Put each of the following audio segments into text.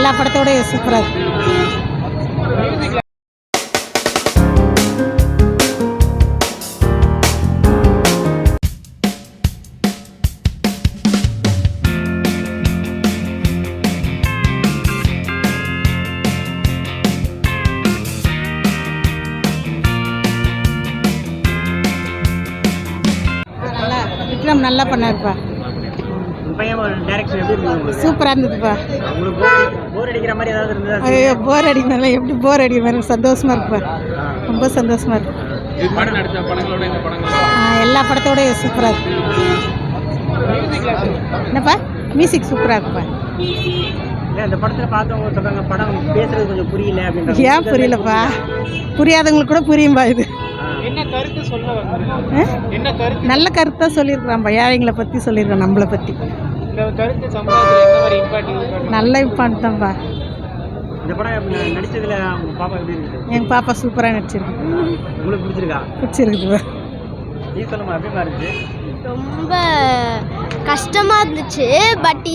எல்லா படத்தோட சூப்பராக இருக்கு. நல்லா விக்ரம் நல்லா பண்ணாருப்பா. சூப்பராக இருந்ததுப்பா. ஐயோ போர் அடிக்கிறதுல எப்படி போர் அடிக்கிற மாதிரி சந்தோஷமா இருக்குப்பா. ரொம்ப சந்தோஷமா இருக்கு. எல்லா படத்தோட சூப்பராக இருக்கு. என்னப்பா மியூசிக் சூப்பராக இருக்குப்பா. அந்த படத்தில் பார்த்தவங்க சொல்றாங்க படம் பேசுறது கொஞ்சம் புரியல அப்படின்னு. ஏன் புரியலப்பா? புரியாதவங்களுக்கு கூட புரியும்பா. இது என்ன கருத்து சொல்ல என்ன கருத்து? நல்ல கருத்தாக சொல்லியிருக்கிறான்பா. ஏழைங்களை பற்றி சொல்லியிருக்கோம், நம்மளை பற்றி. இந்த கருத்து சமுதாயத்தில் என்ன மாதிரி இம்பாக்ட்? நல்ல இம்பாக்ட் தான்ப்பா. இந்த படம் நடிச்சதுல உங்க பாப்பா எப்படி இருக்கு? எங்கள் பாப்பா சூப்பராக நடிச்சிருக்கு. உங்களுக்கு பிடிச்சிருக்கா? பிடிச்சிருக்குதுப்பா. நீ சொல்லுமா எப்படி இருந்துச்சு? ரொம்ப கஷ்டமாக இருந்துச்சு. பட்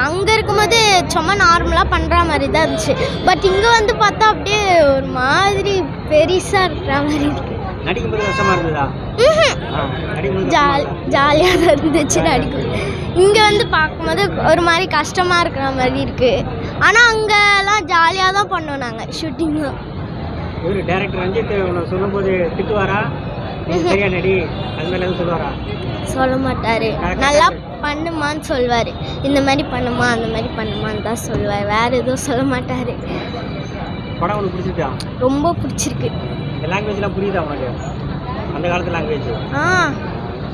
அங்கே இருக்கும்போது சும்மா நார்மலாக பண்ணுற மாதிரி தான் இருந்துச்சு. பட் இங்கே வந்து பார்த்தா அப்படியே ஒரு மாதிரி பெருசாக இருக்கிற மாதிரி இருக்கு. நடிக்கும்போது கஷ்டமா இருந்ததா? ஜாலியாக தான் இருந்துச்சு நடிக்கும். இங்கே வந்து பார்க்கும்போது ஒரு மாதிரி கஷ்டமாக இருக்கிற மாதிரி இருக்குது. ஆனால் அங்கெல்லாம் ஜாலியாக தான் பண்ணோம் நாங்கள் ஷூட்டிங்லாம். இவர் டைரக்டர் ரஞ்சித் சொல்லும்போது திட்டுவாரா? சரியா நடி அது மாதிரி எதுவும் சொல்லுவாரா? சொல்ல மாட்டார். நல்லா பண்ணுமான்னு சொல்வார். இந்த மாதிரி பண்ணுமா அந்த மாதிரி பண்ணுமான்னு தான் சொல்லுவார். வேறு எதுவும் சொல்ல மாட்டார். படம் உனக்கு பிடிச்சிருக்கா? ரொம்ப பிடிச்சிருக்கு. இந்த லாங்குவேஜ்லாம் புரியுதா உனக்கு? அந்த காலத்து லாங்குவேஜ்?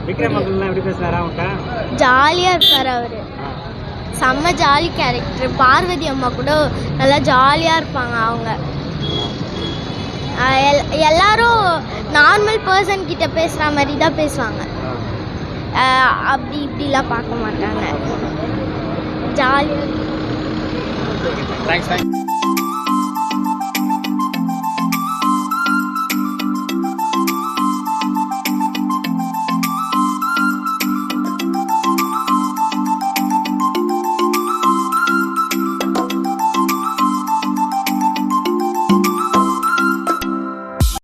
விக்ரம் மக்கள்லாம் எப்படி பேசுனாரா அவன்கிட்ட? ஜாலியாக இருப்பார் அவர். செம்ம ஜாலி கேரக்டர். பார்வதி அம்மா கூட நல்லா ஜாலியாக இருப்பாங்க. அவங்க எல்லாரும் நார்மல் பர்சன் கிட்ட பேசுகிற மாதிரி தான் பேசுவாங்க. அப்படி இப்படிலாம் பார்க்க மாட்டாங்க. ஜாலியாக.